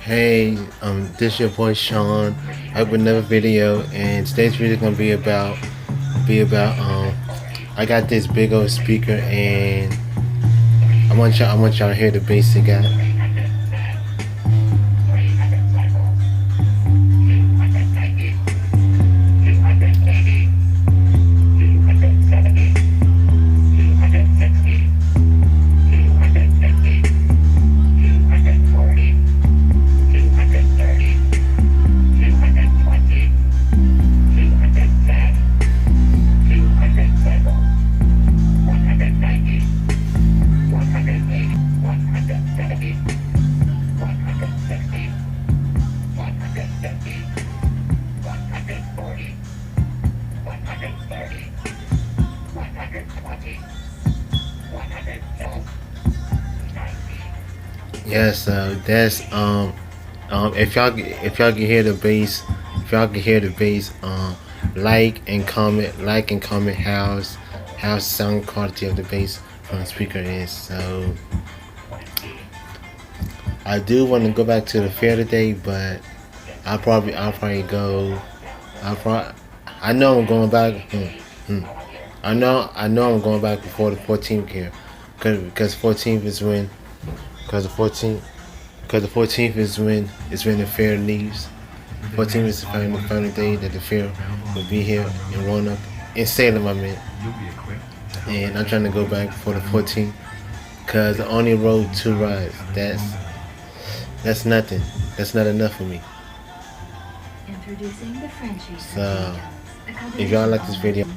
Hey, this your boy Sean. I have another video, and today's video is gonna be about I got this big old speaker, and I want y'all to hear the bass it got. Yes, that's if y'all can hear the bass, if y'all can hear the bass, like and comment how sound quality of the bass from the speaker is. So I do want to go back to the fair today, but I'll probably go. I know I'm going back. I know I'm going back before the 14th here, because 14th is when, because the 14th is when the fair leaves. 14th is the final day that the fair will be here in Roanoke, in Salem, I mean. And I'm trying to go back for the 14th, because I only rode 2 rides. That's nothing. That's not enough for me. So if y'all like this video,